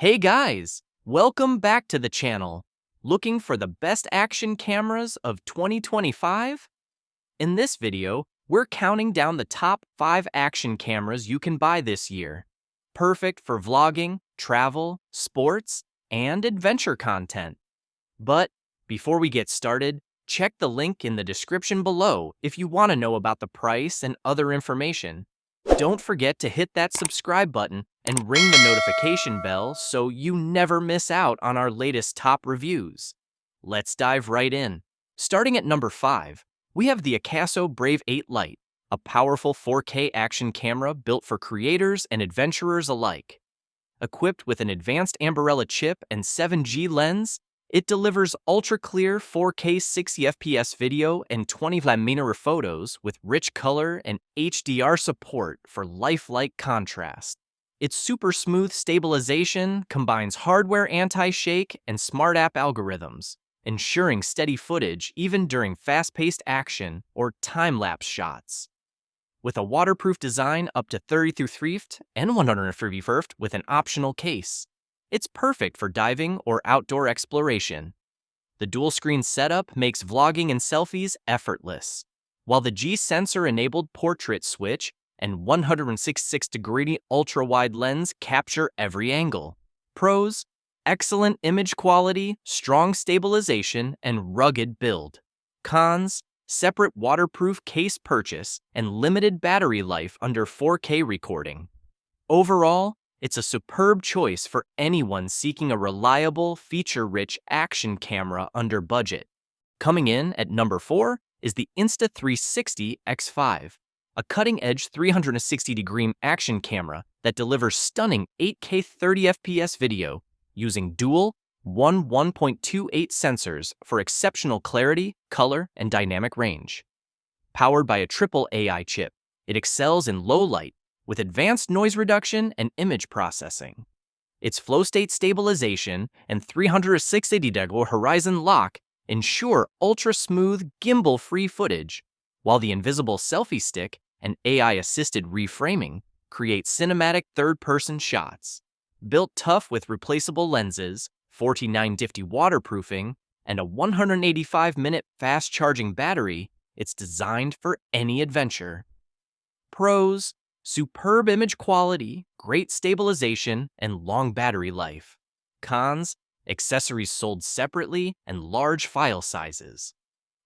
Hey guys, welcome back to the channel. Looking for the best action cameras of 2025? In this video, we're counting down the top 5 action cameras you can buy this year. Perfect for vlogging, travel, sports, and adventure content. But before we get started, check the link in the description below if you want to know about the price and other information. Don't forget to hit that subscribe button and ring the notification bell so you never miss out on our latest top reviews. Let's dive right in. Starting at number 5, we have the AKASO Brave 8 Lite, a powerful 4K action camera built for creators and adventurers alike. Equipped with an advanced Ambarella chip and 7G lens, it delivers ultra-clear 4K 60fps video and 20mm photos with rich color and HDR support for lifelike contrast. Its super smooth stabilization combines hardware anti-shake and smart app algorithms, ensuring steady footage even during fast-paced action or time-lapse shots. With a waterproof design up to 33 ft and 130 ft with an optional case, it's perfect for diving or outdoor exploration. The dual-screen setup makes vlogging and selfies effortless, while the G sensor-enabled portrait switch and 166-degree ultra-wide lens capture every angle. Pros: excellent image quality, strong stabilization, and rugged build. Cons: separate waterproof case purchase and limited battery life under 4K recording. Overall, it's a superb choice for anyone seeking a reliable, feature-rich action camera under budget. Coming in at number 4 is the Insta360 X5, a cutting-edge 360-degree action camera that delivers stunning 8K 30fps video using dual 1.28 sensors for exceptional clarity, color, and dynamic range. Powered by a triple AI chip, it excels in low light with advanced noise reduction and image processing. Its flow state stabilization and 360-degree horizon lock ensure ultra-smooth, gimbal-free footage, while the invisible selfie stick and AI-assisted reframing create cinematic third-person shots. Built tough with replaceable lenses, 4950 waterproofing, and a 185-minute fast-charging battery, it's designed for any adventure. Pros: superb image quality, great stabilization, and long battery life. Cons: accessories sold separately and large file sizes.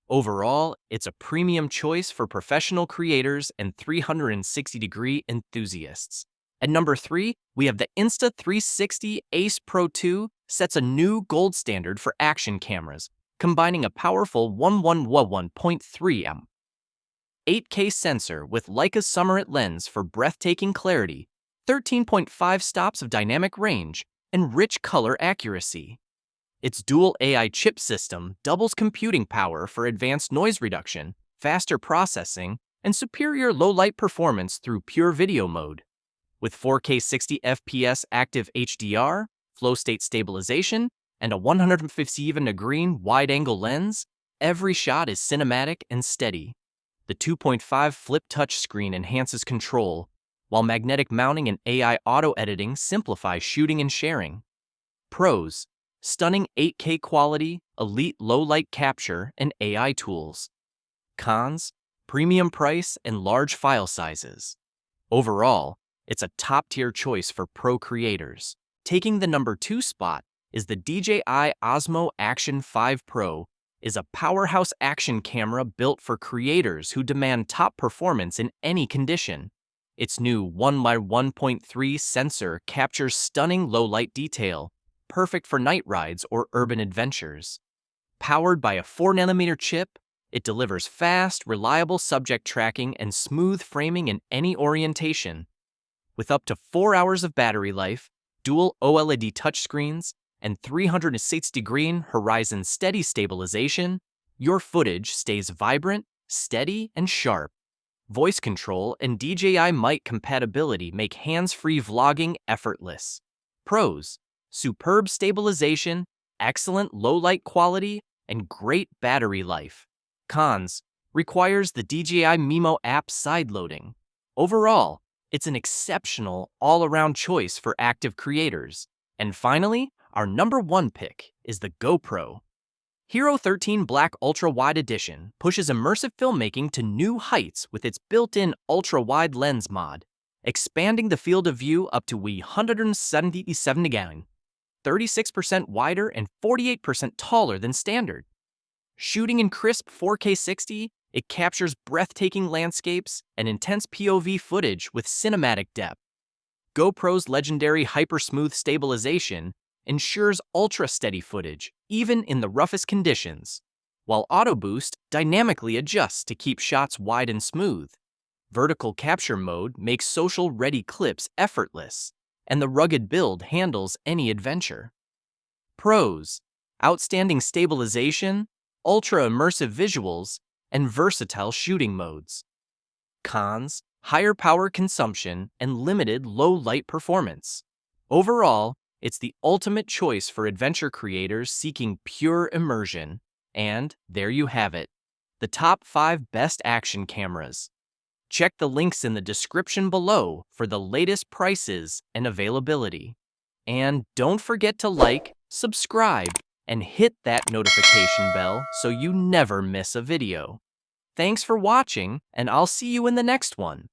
Overall, it's a premium choice for professional creators and 360-degree enthusiasts. At number 3, we have the Insta360 Ace Pro 2 sets a new gold standard for action cameras, combining a powerful 1111.3 8K sensor with Leica Summerit lens for breathtaking clarity, 13.5 stops of dynamic range, and rich color accuracy. Its dual AI chip system doubles computing power for advanced noise reduction, faster processing, and superior low-light performance through pure video mode. With 4K 60fps active HDR, flow state stabilization, and a 157-degree wide-angle lens, every shot is cinematic and steady. The 2.5 flip touchscreen enhances control, while magnetic mounting and AI auto-editing simplify shooting and sharing. Pros: stunning 8K quality, elite low-light capture, and AI tools. Cons: premium price and large file sizes. Overall, it's a top-tier choice for pro creators. Taking the number 2 spot is the DJI Osmo Action 5 Pro, is a powerhouse action camera built for creators who demand top performance in any condition. Its new 1x1.3 sensor captures stunning low-light detail, perfect for night rides or urban adventures. Powered by a 4nm chip, it delivers fast, reliable subject tracking and smooth framing in any orientation. With up to 4 hours of battery life, dual OLED touchscreens, and 360-degree horizon steady stabilization, your footage stays vibrant, steady, and sharp. Voice control and DJI mic compatibility make hands-free vlogging effortless. Pros: superb stabilization, excellent low-light quality, and great battery life. Cons: requires the DJI Mimo app sideloading. Overall, it's an exceptional, all-around choice for active creators. And finally, our number 1 pick is the GoPro HERO13 Black Ultra-Wide Edition pushes immersive filmmaking to new heights with its built-in ultra-wide lens mod, expanding the field of view up to 177 again, 36% wider and 48% taller than standard. Shooting in crisp 4K 60, it captures breathtaking landscapes and intense POV footage with cinematic depth. GoPro's legendary hyper-smooth stabilization ensures ultra-steady footage, even in the roughest conditions, while Auto Boost dynamically adjusts to keep shots wide and smooth. Vertical capture mode makes social-ready clips effortless, and the rugged build handles any adventure. Pros: outstanding stabilization, ultra-immersive visuals, and versatile shooting modes. Cons: higher power consumption and limited low light performance. Overall, it's the ultimate choice for adventure creators seeking pure immersion. And there you have it, the top 5 best action cameras. Check the links in the description below for the latest prices and availability. And don't forget to like, subscribe, and hit that notification bell so you never miss a video. Thanks for watching, and I'll see you in the next one.